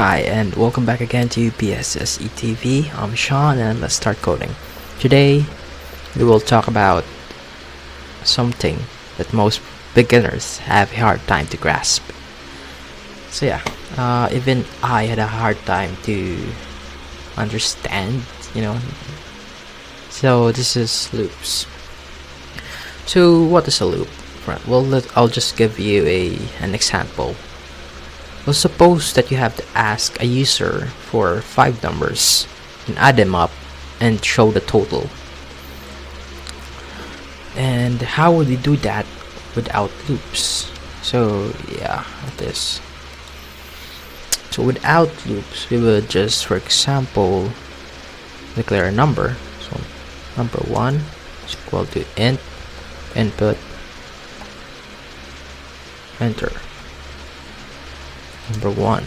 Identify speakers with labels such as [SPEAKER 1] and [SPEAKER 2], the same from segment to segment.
[SPEAKER 1] Hi, and welcome back again to PSSE TV. I'm Sean, and let's start coding. Today, we will talk about something that most beginners have a hard time to grasp. So even I had a hard time to understand, So this is loops. So what is a loop? Right, well, I'll just give you an example. Well, suppose that you have to ask a user for 5 numbers and add them up and show the total. And how would we do that without loops? So it is. So without loops, we would just, for example, declare a number. So number 1 is equal to int input enter. Number 1.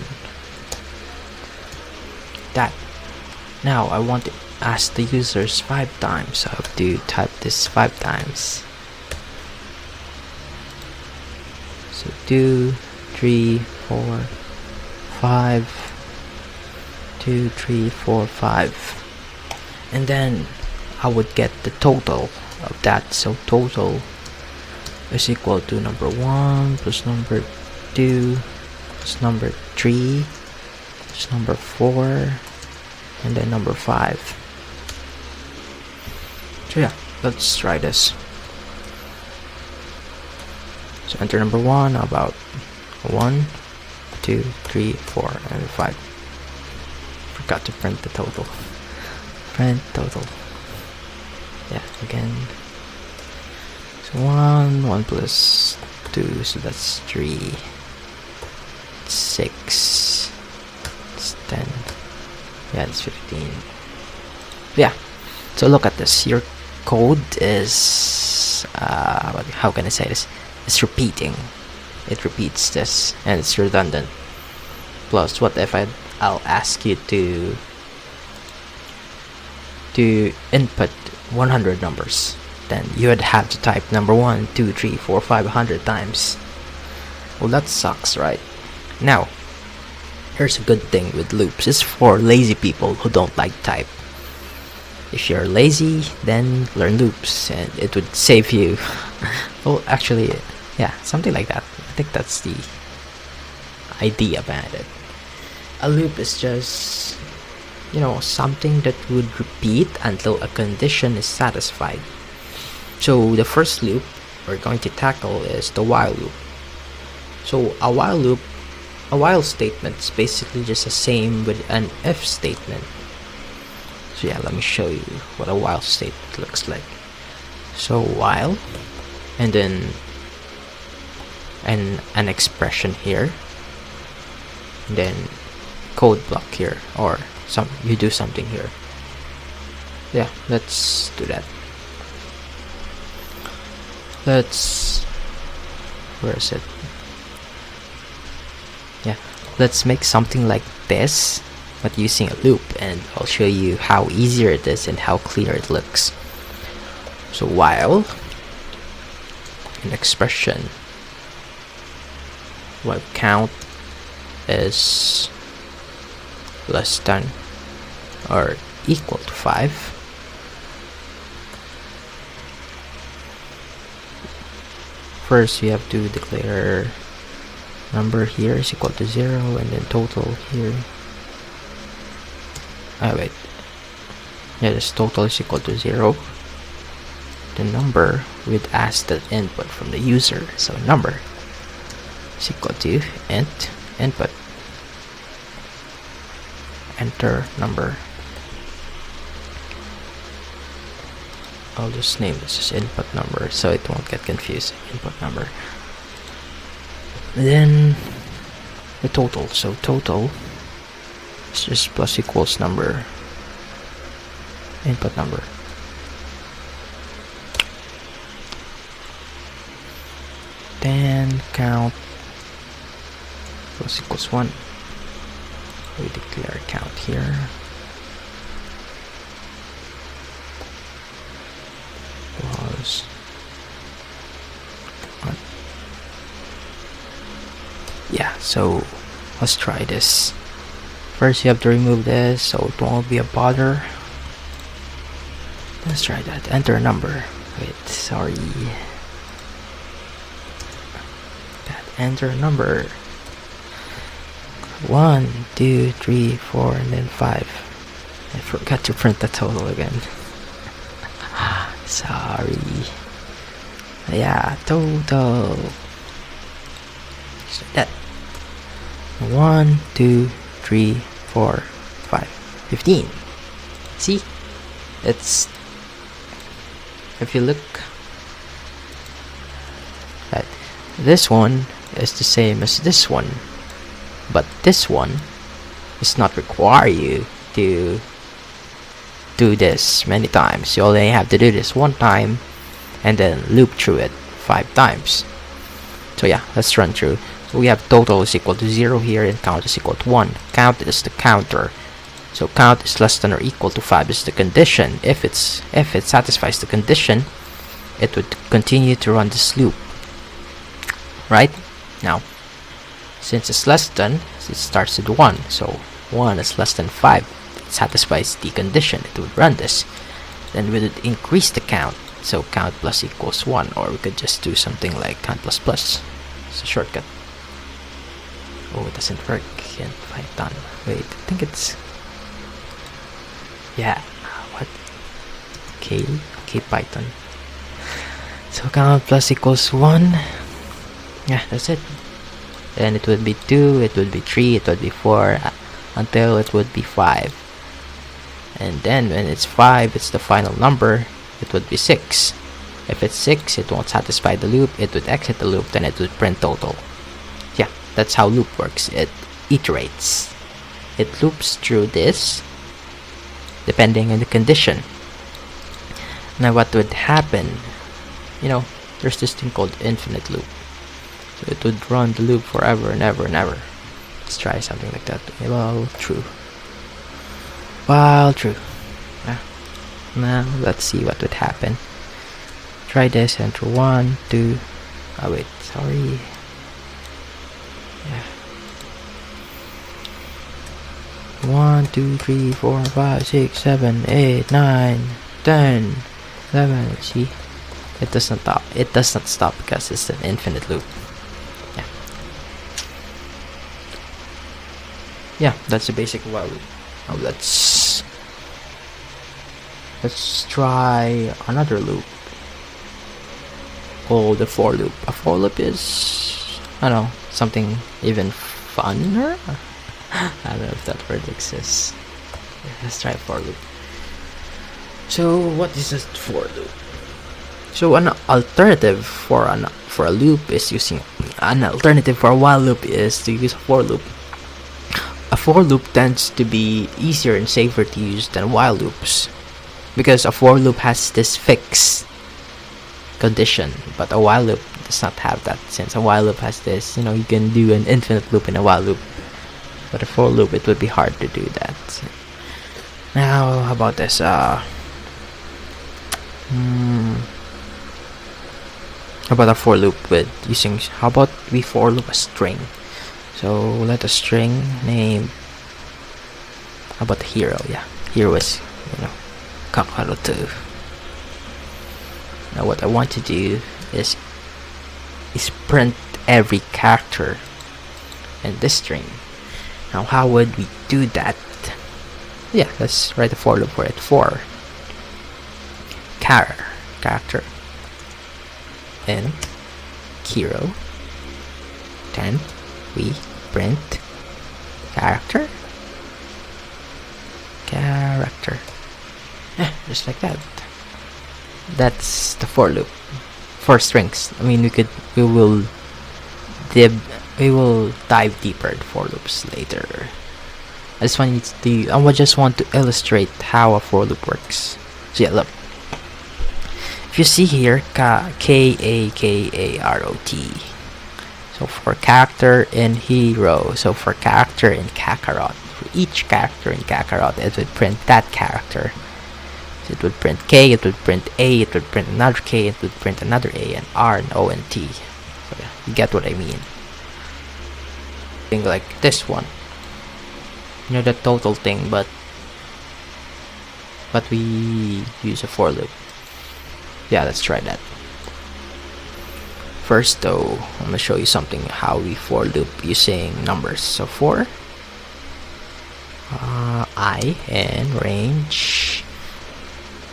[SPEAKER 1] That. Now I want to ask the users 5 times, so I have to type this 5 times. So 2, 3, 4, 5. 2, 3, 4, 5. And then I would get the total of that. So total is equal to number 1 plus number 2 plus number 3 plus number 4 and then number 5. So let's try this. So enter number 1, about 1, 2, 3, 4 and 5. Forgot to print the total. Print total. Again. So 1 plus 2, so that's 3. 6. It's 10. It's 15. So look at this. Your code is how can I say this? It's repeating. It repeats this and it's redundant. Plus, what if I'll ask you to input 100 numbers? Then you would have to type number 1, 2, 3, 4, 5, 100 times. Well, that sucks, right? Now, here's a good thing with loops. It's for lazy people who don't like type. If you're lazy, then learn loops and it would save you. Well, actually, something like that. I think that's the idea behind it. A loop is just, something that would repeat until a condition is satisfied. So the first loop we're going to tackle is the while loop. So a while statement is basically just the same with an if statement. So let me show you what a while statement looks like. So while, and then an expression here, and then code block here, or you do something here. Let's do that. Where is it? Let's make something like this, but using a loop, and I'll show you how easier it is and how clear it looks. So while an expression, while count is less than or equal to 5, first we have to declare number here is equal to 0 and then total here. This total is equal to 0. The number we'd ask the input from the user, so number is equal to int input enter number. I'll just name this as input number so it won't get confusing. Input number. Then the total. So total is just plus equals number input number. Then count plus equals 1. We declare count here. Was 1. So let's try this. First you have to remove this so it won't be a bother. Let's try that. Enter a number. Wait, sorry. Enter a number. 1, 2, 3, 4, and then 5. I forgot to print the total again. Sorry. Yeah, total. So that 1, 2, 3, 4, 5, 15. See? It's, if you look at this one is the same as this one, but this one does not require you to do this many times. You only have to do this one time and then loop through it 5 times. So yeah, let's run through. So we have total is equal to 0 here and count is equal to 1. Count is the counter. So count is less than or equal to 5 is the condition. If it satisfies the condition, it would continue to run this loop. Right? Now, since it's less than, it starts with 1. So 1 is less than 5. It satisfies the condition. It would run this. Then we would increase the count. So count plus equals 1. Or we could just do something like count plus plus. It's a shortcut. Oh, it doesn't work in Python. Wait, I think it's... Yeah. What? Okay, Python. So count plus equals 1. Yeah, that's it. Then it would be 2, it would be 3, it would be 4, until it would be 5. And then when it's 5, it's the final number, it would be 6. If it's 6, it won't satisfy the loop, it would exit the loop, then it would print total. Yeah, that's how loop works. It iterates. It loops through this, depending on the condition. Now what would happen, you know, there's this thing called infinite loop. So it would run the loop forever and ever and ever. Let's try something like that. While true. While true. Yeah. Now let's see what would happen. Try this. Enter 1, 2. Oh wait, sorry. Yeah. 1, 2, 3, 4, 5, 6, 7, 8, 9, 10, 11. See, it doesn't stop. It does not stop because it's an infinite loop. Yeah, that's the basic while loop. Now let's try another loop called the for loop. A for loop is, I don't know, something even funner. I don't know if that word exists. Yeah, let's try a for loop. So what is a for loop? So an alternative for a loop is using an alternative for a while loop is to use a for loop. A for loop tends to be easier and safer to use than while loops, because a for loop has this fixed condition, but a while loop does not have that. Since a while loop has this, you know, you can do an infinite loop in a while loop, but a for loop, it would be hard to do that. Now, how about this? How about a for loop with using? How about we for loop a string? So let a string name. How about the hero? Yeah, hero is, you know, Kakaroto. Now what I want to do is print every character in this string. Now how would we do that? Yeah, let's write a for loop for it. For character in hero, then we print character. Yeah, just like that. That's the for loop for strings. I mean, we will dive deeper in for loops later. I just want to illustrate how a for loop works. So yeah, look. If you see here, K-A-K-A-R-O-T. So for character in hero, so for character in Kakarot, for each character in Kakarot, it would print that character. So it would print K, it would print A, it would print another K, it would print another A, and R, and O, and T. So yeah, you get what I mean. Thing like this one. you know, the total thing, but we use a for loop. Yeah, let's try that. First though, I'm gonna show you something how we for loop using numbers. So for I and range,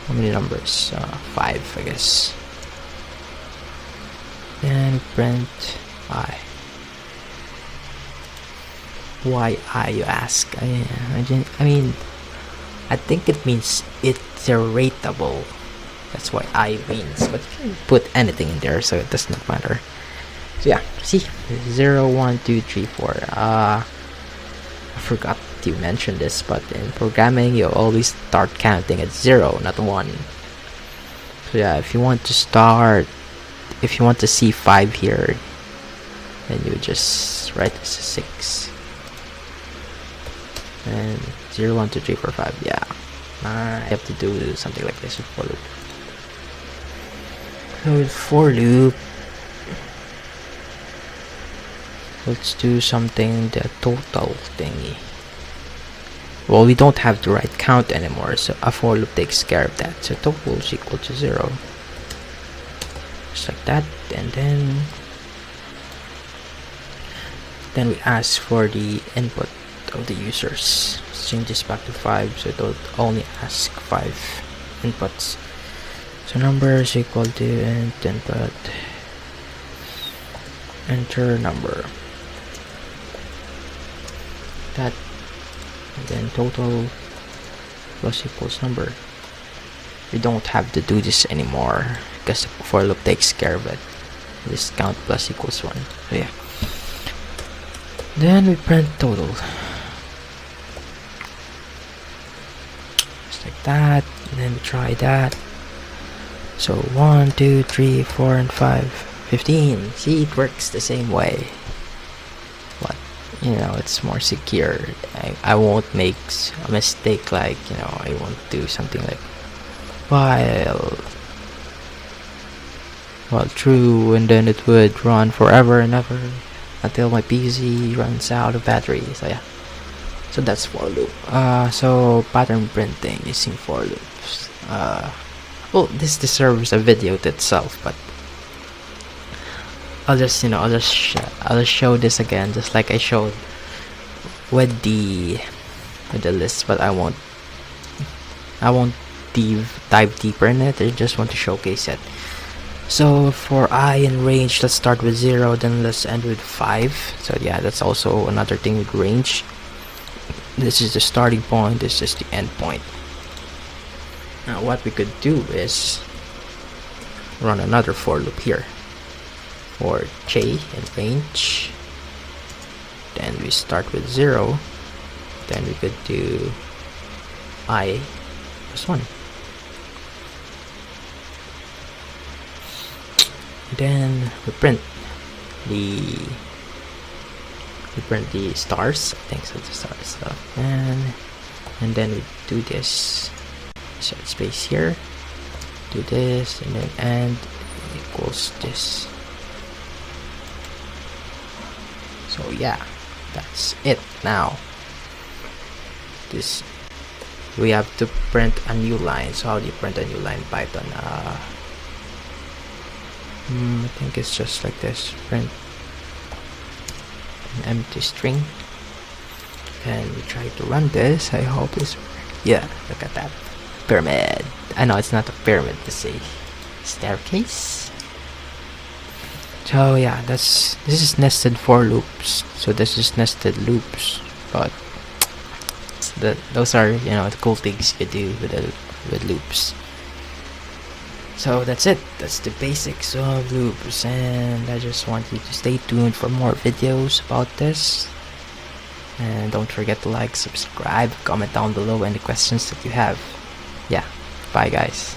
[SPEAKER 1] how many numbers? 5, I guess. Then print I. Why I, you ask? I mean, I think it means iteratable. That's what I means, but you can put anything in there, so it does not matter. So yeah, see, 0, 1, 2, 3, 4. I forgot to mention this, but in programming, you always start counting at 0, not 1. So yeah, if you want to see 5 here, then you just write this as 6. And 0, 1, 2, 3, 4, 5. Yeah, I have to do something like this with for loop. So with for loop, let's do something, the total thingy. Well, we don't have to write count anymore, so a for loop takes care of that. So total is equal to 0, just like that. And then we ask for the input of the users. Let's change this back to 5, so it will only ask 5 inputs. So number is equal to input, enter number, that, and then total plus equals number. We don't have to do this anymore because the for loop takes care of it. Just count plus equals 1. So yeah, then we print total, just like that. And then we try that. So 1, 2, 3, 4, and 5, 15. See, it works the same way, but you know, it's more secure. I won't make a mistake, like, you know, I won't do something like while true, and then it would run forever and ever until my PC runs out of battery. So yeah, so that's for loop. So pattern printing using for loops. Well, this deserves a video to itself, but I'll just show this again, just like I showed with the list, but I won't dive deeper in it. I just want to showcase it. So for I and range, let's start with 0, then let's end with 5. So yeah, that's also another thing with range. This is the starting point, this is the end point. Now what we could do is run another for loop here for J and range. Then we start with 0, then we could do I plus 1. Then we print the stars, I think so, the stars stuff, and then we do this, set space here, do this, and then and equals this. So yeah, that's it. Now this, we have to print a new line. So how do you print a new line in Python? I think it's just like this, print an empty string, and we try to run this. I hope this works. Yeah, look at that pyramid. I know it's not a pyramid, to say staircase. So yeah, this is nested for loops. So this is nested loops, but those are, you know, the cool things you do with loops. So that's it. That's the basics of loops, and I just want you to stay tuned for more videos about this. And don't forget to like, subscribe, comment down below any questions that you have. Yeah, bye guys.